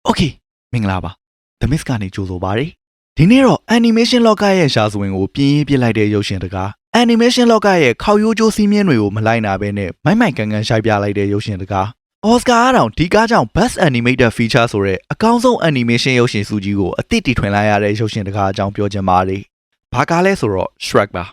Okay မင်္ဂလာပါ The Miss ကနေကြိုဆိုပါရစေဒီနေ့တော့ animation လောကရဲ့ရှာစွင်ကိုပြင်းပြစ်လိုက်တဲ့ရုပ်ရှင်တကား animation လောကရဲ့ခေါက်ရိုးကျိုးစီးမြင်းတွေကိုမလိုက်နာဘဲနဲ့မိုက်ကန်ရှိုက်ပြလိုက်တဲ့ရုပ်ရှင်တကား Oscar အတောင်ဒီကားကြောင့် Best Animated Feature ဆိုတဲ့အကောင်းဆုံး animation ရုပ်ရှင်ဆုကြီးကိုအသစ်တီထွင်လိုက်ရတဲ့ရုပ်ရှင်တကားအကြောင်းပြောချင်ပါတယ်ဘာကားလဲဆိုတော့ Shrek ပါ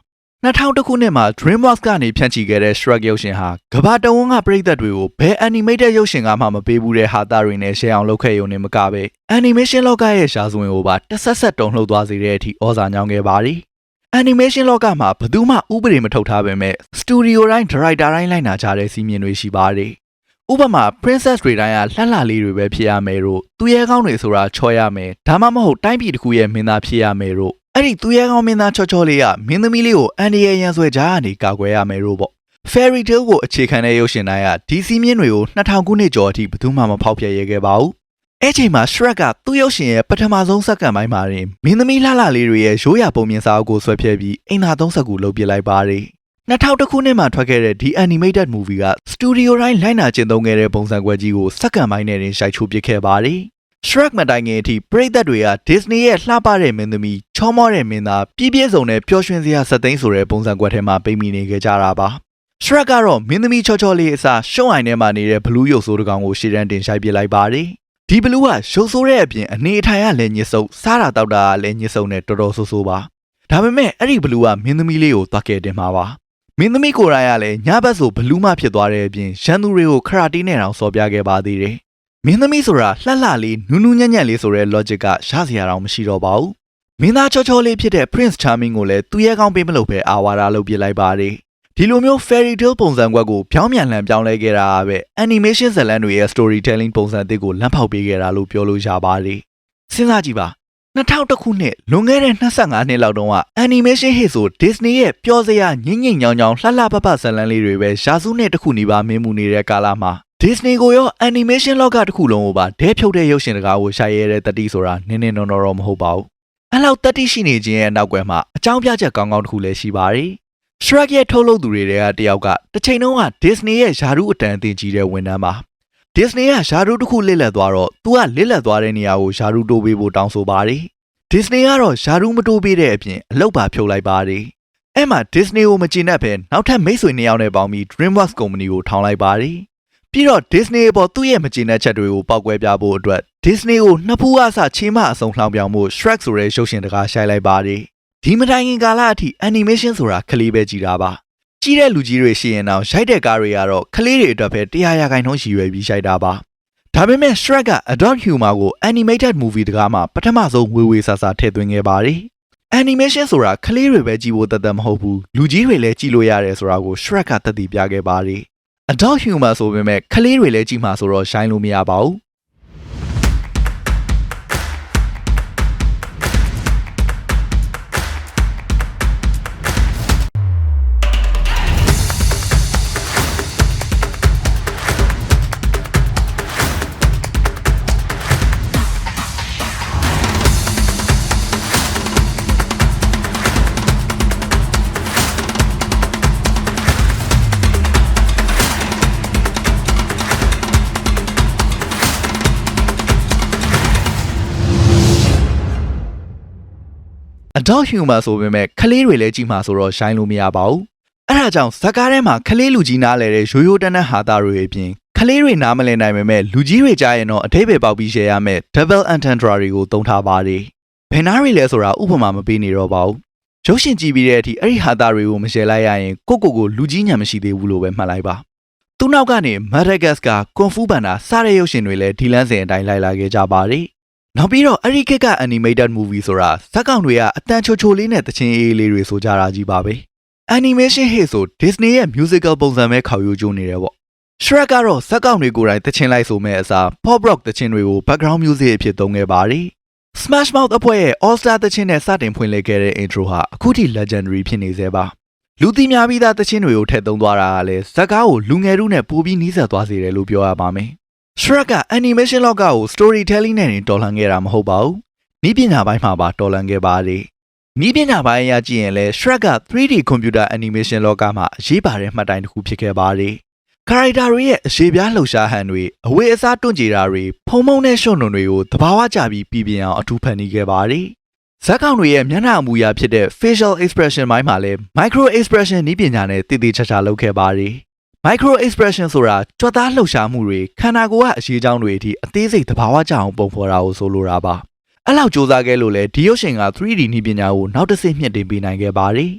2000ခုနှစ်မှာ DreamWorks ကနေဖြန့်ချီခဲ့တဲ့ Shrek ရုပ်ရှင်ဟာကမ္ဘာတဝန်းကပရိသတ်တွေကိုဘယ် animated ရုပ်ရှင်ကမှမပေးဘူးတဲ့ဟာတာတွေနဲ့ share အောင်လုပ်ခဲ့ရုံနဲ့မကပဲ animation လောကရဲ့ရှာစွင်ကိုပါတဆက်တုံလှုပ်သွားစေတဲ့အထိဩဇာညောင်းခဲ့ပါတယ်။ animation လောကမှာဘယ်သူမှဥပဒေမထုတ်ထားပေမဲ့ studio တိုင်း director တိုင်းလိုက်နာကြတဲ့စီးမြင်တွေရှိပါတယ်။ဥပမာ princess တွေတိုင်းကလှလှလေးတွေပဲဖြစ်ရမယ်လို့သူရဲကောင်းတွေဆိုတာချော်ရမယ်ဒါမှမဟုတ်တိုင်းပြည်တစ်ခုရဲ့မင်းသားဖြစ်ရမယ်လို့အဲ့ဒီသူရဲကောင်းမင်းသားချောလေးကမင်းသမီးလေးကိုအန်ဒီရဲ့ရန်ဆွဲကြားကနေကာကွယ်ရမယ်လို့ပေါ့ Fairy Tale ကိုအခြေခံတဲ့ရုပ်ရှင်တိုင်းကဒီစီးမြင်တွေကို2000ခုနှစ်ကျော်အထိဘယ်သူမှမဖောက်ဖျက်ရဲခဲ့ပါဘူးအဲ့ချိန်မှာ Shrek ကသူ့ရုပ်ရှင်ရဲ့ပထမဆုံးစက္ကန့်ပိုင်းမှာတင်မင်းသမီးလှလှလေးတွေရဲ့ရိုးရာပုံမြင်စာအုပ်ကိုဆွဲဖြဲပြီးအိမ်သာသုံးဆက်ကူလုပ်ပြလိုက်ပါတယ်2000ခုနှစ်မှာထွက်ခဲ့တဲ့ဒီ animated movie က studio တိုင်းလိုက်နာကျင့်သုံးခဲ့တဲ့ပုံစံကွက်ကြီးကိုစက္ကန့်ပိုင်းနဲ့တင်ရှိုက်ချိုးပစ်ခဲ့ပါတယ်Shrek မတိုင်ခင်အထိပရိသတ်တွေက Disney ရဲ့လှပတဲ့မင်းသမီးချောမောတဲ့မင်းသားပြည့်စုံတဲ့ပျော်ရွှင်စရာစက်သိန်းဆိုတဲ့ပုံစံကွက်ထဲမှာပိတ်မိနေခဲ့ကြတာပါ Shrek ကတော့မင်းသမီးချောလေးအစားရှုံးအိုင်ထဲမှာနေတဲ့ဘလူးရုပ်ဆိုးတစ်ကောင်ကိုရှေ့တန်းတင်ရှိုက်ပစ်လိုက်ပါတယ်ဒီဘလူးကရုပ်ဆိုးတဲ့အပြင်အနေအထိုင်ကလည်းညစ်ဆုပ်စားတာတောက်တာကလည်းညစ်ဆုပ်နဲ့တော်တော်ဆိုးပါဒါပေမဲ့အဲ့ဒီဘလူးကမင်းသမီးလေးကိုသွားခဲ့တင်မှာပါမင်းသမီးကိုယ်တိုင်ကလည်းညဘက်ဆိုဘလူးမဖြစ်သွားတဲ့အပြင်ရန်သူတွေကိုခရာတီးနဲ့တောင်စော်ပြခဲ့ပါသေးတယ်မင်းသမီးဆိုတာလှလှလေးနူးနူးညံ့ညံ့လေးဆိုတဲ့ logic ကရစရာတော့မရှိတော့ပါဘူးမင်းသားချောလေးဖြစ်တဲ့ Prince Charming ကိုလည်းသူရဲကောင်းပေးမလို့ပဲအာဝါဒလုပ်ပြလိုက်ပါတယ်ဒီလိုမျိုး Fairy Tale ပုံစံကွက်ကိုဖြောင်းမြန်လှန်ပြောင်းလဲခဲ့တာပဲ animation ဇာတ်လမ်းတွေရဲ့ storytelling ပုံစံအသစ်ကိုလမ်းဖောက်ပေးခဲ့တာလို့ပြောလို့ရပါတယ်စဉ်းစားကြည့်ပါ2001ခုနှစ်လွန်ခဲ့တဲ့25နှစ်လောက်တုန်းက animation hit ဆို Disney ရဲ့ပျော်စရာညင်ညင်ညောင်းညောင်းလှလှပပဇာတ်လမ်းလေးတွေပဲရာစုနှစ်တစ်ခုနီးပါးမင်းမှုနေတဲ့ကာလမှာDisney ကိုရော animation လောကတစ်ခုလုံးကိုပါဒဲဖြုတ်တဲ့ရုပ်ရှင်တကားကိုရှာရဲတဲ့တတိဆိုတာနင်းနေတော့မဟုတ်ပါဘူး။အဲ့လောက်တတိရှိနေခြင်းရဲ့နောက်ကွယ်မှာအကြောင်းပြချက်ကောင်းတစ်ခုလည်းရှိပါတယ်။ Shrek ရဲ့ထုတ်လုပ်သူတွေကတယောက်ကတစ်ချိန်လုံးက Disney ရဲ့ယာရုအတန်အသင်ကြီးတဲ့ဝန်ထမ်းပါ။ Disney ကယာရုတစ်ခုလစ်လက်သွားတော့သူကလစ်လက်သွားတဲ့နေရာကိုယာရုတိုးပေးဖို့တောင်းဆိုပါတယ်။ Disney ကတော့ယာရုမတိုးပေးတဲ့အပြင်အလုပ်ပါဖြုတ်လိုက်ပါတယ်။အဲ့မှာ Disney ကိုမကျေနပ်ပဲနောက်ထပ်မိတ်ဆွေ2ယောက်နဲ့ပေါင်းပြီး DreamWorks ကုမ္ပဏီကိုထောင်လိုက်ပါတယ်။ပြီးတော့ Disney ပေါ်သူ့ရဲ့မကျေနပ်ချက်တွေကိုပောက်ကွဲပြဖို့အတွက် Disney ကိုနှစ်ဖူးအစချေးမအစုံလှောင်ပြောင်ဖို့ Shrek ဆိုတဲ့ရုပ်ရှင်တကားရှိုက်လိုက်ပါတယ်ဒီမတိုင်ခင်ကာလအထိ animation ဆိုတာကလေးပဲကြည်တာပါကြီးတဲ့လူကြီးတွေရှိရင်တော့ရိုက်တဲ့ကားတွေကတော့ကလေးတွေအတွက်ပဲ100%ရှိရွယ်ပြီးရှိုက်တာပါဒါပေမဲ့ Shrek က adult humor ကို animated movie တကားမှာပထမဆုံးဝေဆာထည့်သွင်းခဲ့ပါတယ်animation ဆိုတာကလေးတွေပဲကြည့်ဖို့တသက်မဟုတ်ဘူးလူကြီးတွေလည်းကြည့်လို့ရတယ်ဆိုတာကို Shrek ကသက်သေပြခဲ့ပါတယ်adult humor ဆိုပေမဲ့ကလေးတွေလည်းကြည့်မှာဆိုတော့ရှိုင်းလို့မရပါဘူး adult humor ဆိုပေမဲ့ကလေးတွေလည်းကြည့်မှာဆိုတော့ရှိုင်းလို့မရပါဘူးအဲ့ဒါကြောင့်ဇာတ်ကားထဲမှာကလေးလူကြီးနားလဲတဲ့ရိုးတန်းတန်းဟာတာတွေအပြင်ကလေးတွေနားမလည်နိုင်ပေမဲ့လူကြီးတွေကြားရင်တော့အထိပ္ပယ်ပေါက်ပြီးရှယ်ရမယ် double entendre တွေကိုသုံးထားပါတယ်ဘယ်နားတွေလဲဆိုတာဥပမာမပေးနေတော့ပါဘူးရုပ်ရှင်ကြည့်ပြီးတဲ့အထိအဲ့ဒီဟာတာတွေကိုမရှယ်လိုက်ရရင်ကိုလူကြီးညံမရှိသေးဘူးလို့ပဲမှတ်လိုက်ပါသူ့နောက်ကနေ Madagascar ကွန်ဖူးဘန်တာစတဲ့ရုပ်ရှင်တွေလည်းဒီလန်းစဉ်အတိုင်းလိုက်လာခဲ့ကြပါတယ်နောက်ပြီးတော့အဲ့ဒီခေတ်က animated movie ဆိုတာဇာတ်ကောင်တွေကအတန်ချိုလေးနဲ့တချင်းအေးလေးတွေဆိုကြတာကြီးပါပဲ animation hit ဆို Disney ရဲ့ musical ပုံစံပဲခေါက်ရိုးကျိုးနေတယ်ပေါ့ Shrek ကတော့ဇာတ်ကောင်တွေကိုယ်တိုင်တချင်းလိုက်ဆိုမဲ့အစား pop rock တချင်းတွေကို background music အဖြစ်သုံးခဲ့ပါတယ် Smash Mouth အဖွဲ့ရဲ့ All Star တချင်းနဲ့စတင်ဖွင့်လှစ်ခဲ့တဲ့ intro ဟာအခုထိ legendary ဖြစ်နေသေးပါလူသိများပြီးသားတချင်းတွေကိုထည့်သုံးသွားတာကလည်းဇာတ်ကားကိုလူငယ်တို့နဲ့ပိုပြီးနီးစပ်သွားစေတယ်လို့ပြောရပါမယ်Shrek က animation လောကကို storytelling နဲ့တော်လှန်ခဲ့တာမဟုတ်ပါဘူး။နည်းပညာပိုင်းမှာပါတော်လှန်ခဲ့ပါတယ်။နည်းပညာပိုင်းအရကြည့်ရင်လည်း Shrek က 3D computer animation လောကမှာအရေးပါတဲ့မှတ်တိုင်တစ်ခုဖြစ်ခဲ့ပါတယ် character တွေရဲ့အရှိပြားလှုပ်ရှားဟန်တွေအဝေးအစားတွန့်ကြတာတွေဖုံဖုံနဲ့ရှုံ့နှုံတွေကိုသဘာဝကျပြီးပြည်ပြင်းအောင်အထူးဖန်တီးခဲ့ပါတယ်ဇက်ကောင်တွေရဲ့မျက်နှာအမူအရာဖြစ်တဲ့ facial expression ပိုင်းမှာလည်း micro expression နည်းပညာနဲ့တည်တည်ချာချာလုပ်ခဲ့ပါတယ် micro expression ဆိုတာကြွက်သားလှုပ်ရှားမှုတွေခန္ဓာကိုယ်ကအရှိအကြောင်းတွေအထိအသေးစိတ်သဘာဝကျအောင်ပုံဖော်တာကိုဆိုလိုတာပါအဲ့လောက်စူးစမ်းခဲ့လို့လေဒီရုပ်ရှင်က 3D နည်းပညာကိုနောက်တစ်ဆင့်မြင့်တင်ပေးနိုင်ခဲ့ပါတယ်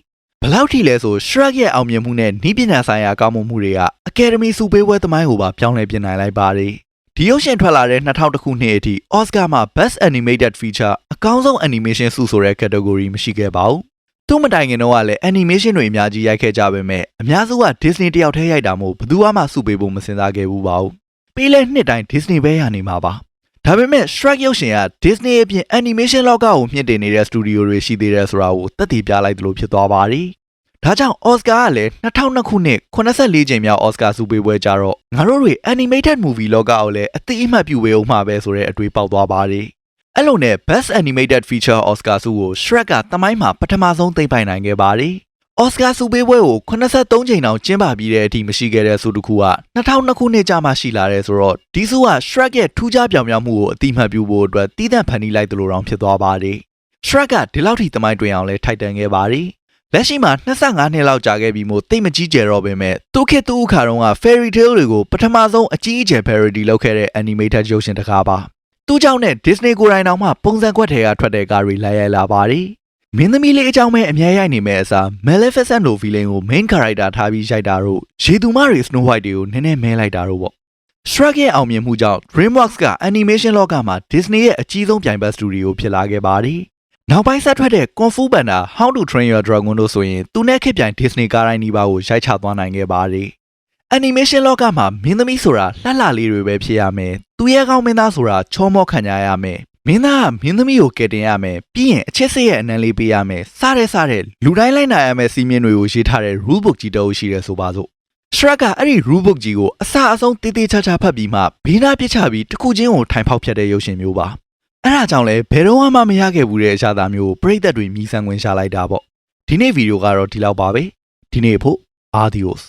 ဘယ်လောက်ထိလဲဆို Shrek ရဲ့အောင်မြင်မှုနဲ့နည်းပညာဆိုင်ရာကောင်းမွန်မှုတွေကအကယ်ဒမီစုပေးပွဲသမိုင်းကိုပါပြောင်းလဲပြင်နိုင်လိုက်ပါတယ်ဒီရုပ်ရှင်ထွက်လာတဲ့2000ခုနှစ်အထိ Oscar မှာ Best Animated Feature အကောင်းဆုံး Animation ဆုဆိုတဲ့ category မရှိခဲ့ပါဘူးသူ့မတိုင်ခင်တော့ကလည်း Animation တွေအများကြီးရိုက်ခဲ့ကြပေမဲ့အများစုက Disney တယောက်တည်းရိုက်တာမို့ဘယ်သူမှဆုပေးဖို့မစဉ်းစားခဲ့ဘူးပါဘူးပြီးလဲနှစ်တိုင်း Disney ပဲရနေမှာပါဒါပေမဲ့ Shrek ရုပ်ရှင်က Disney အပြင် Animation လောကကိုမြင့်တင်နေတဲ့ Studio တွေရှိသေးတယ်ဆိုတာကိုသက်သေပြလိုက်သလိုဖြစ်သွားပါတယ်ဒါကြောင့် Oscar ကလည်း2002ခုနှစ်84ကြိမ်မြောက် Oscar ဆုပေးပွဲကြတော့ငါတို့တွေ Animated Movie လောကကိုလည်းအသိအမှတ်ပြုဝေအောင်မှာပဲဆိုတဲ့အတွေးပေါက်သွားပါတယ်အဲ့လိုနဲ့ Best Animated Feature Oscar ဆုကို Shrek ကသမိုင်းမှာပထမဆုံးသိမ်းပိုင်နိုင်ခဲ့ပါတယ်Oscar ဆုပေးပွဲကို83ကြိမ်တောင်ကျင်းပပြီးတဲ့အထိမရှိခဲ့တဲ့ဆုတစ်ခုက2002ခုနှစ်ကြာမှရှိလာတဲ့ဆိုတော့ဒီဆုက Shrek ရဲ့ထူးခြားပြောင်ပြောင်မှုကိုအတိအမှတ်ပြုဖို့အတွက်တည်တံ့ဖန်တီးလိုက်သလိုတောင်ဖြစ်သွားပါတယ်။ Shrek ကဒီလောက်ထိသမိုင်းတွင်အောင်လဲထိုက်တန်ခဲ့ပါတယ်။လက်ရှိမှာ25နှစ်လောက်ကြာခဲ့ပြီမို့တိတ်မကြီးကျယ်တော့ပေမဲ့သူခေတ်သူအခါတုန်းက Fairy Tale တွေကိုပထမဆုံးအကြီးအကျယ် parody လုပ်ခဲ့တဲ့ animated ရုပ်ရှင်တစ်ကားပါ။သူ့ကြောင့်နဲ့ Disney ကိုယ်တိုင်တောင်မှပုံစံကွက်ထဲကထွက်တဲ့ကားတွေလိုက်ရိုက်လာပါတယ်။မင်းသမီးလေးအကြောင်းပဲအများရိုက်နေမဲ့အစား Maleficent လို villain ကို main character ထားပြီးရိုက်တာတို့ရေသူမတွေ Snow White တွေကိုနည်းနည်းမဲလိုက်တာတို့ပေါ့ Shrek ရဲ့အောင်မြင်မှုကြောင့် DreamWorks က animation လောကမှာ Disney ရဲ့အကြီးဆုံးပြိုင်ဘက် studio ဖြစ်လာခဲ့ပါတယ်။နောက်ပိုင်းဆက်ထွက်တဲ့ Kung Fu Panda, How to Train Your Dragon တို့ဆိုရင်သူနဲ့ခေတ်ပြိုင် Disney ကားတိုင်းဒီပါကိုရိုက်ချသွားနိုင်ခဲ့ပါတယ်။ animation လောကမှာမင်းသမီးဆိုတာလှလှလေးတွေပဲဖြစ်ရမယ်။သူရဲ့ကောင်းမင်းသားဆိုတာချောမောခံကြရမယ်။မင်းသားကမင်းသမီးကိုကယ်တင်ရမယ်ပြီးရင်အချစ်စိတ်ရဲ့အနံလေးပေးရမယ်စတဲ့လူတိုင်းလိုက်နိုင်ရမယ်စီးမြင်တွေကိုရေးထားတဲ့ rule book ကြီးတအုပ်ရှိတယ်ဆိုပါစို့ Shrek ကအဲ့ဒီ rule book ကြီးကိုအစအဆုံးတေးသေးချာချာဖတ်ပြီးမှဘေးနားပြစ်ချပြီးတစ်ခုချင်းကိုထိုင်ဖောက်ဖြတ်တဲ့ရုပ်ရှင်မျိုးပါအဲ့ဒါကြောင့်လဲဘယ်တော့မှမရခဲ့ဘူးတဲ့အရာသားမျိုးကိုပရိသတ်တွေမြည်ဆန်းခွင့်ရှာလိုက်တာပေါ့ဒီနေ့ဗီဒီယိုကတော့ဒီလောက်ပါပဲဒီနေ့ဖို့ Adios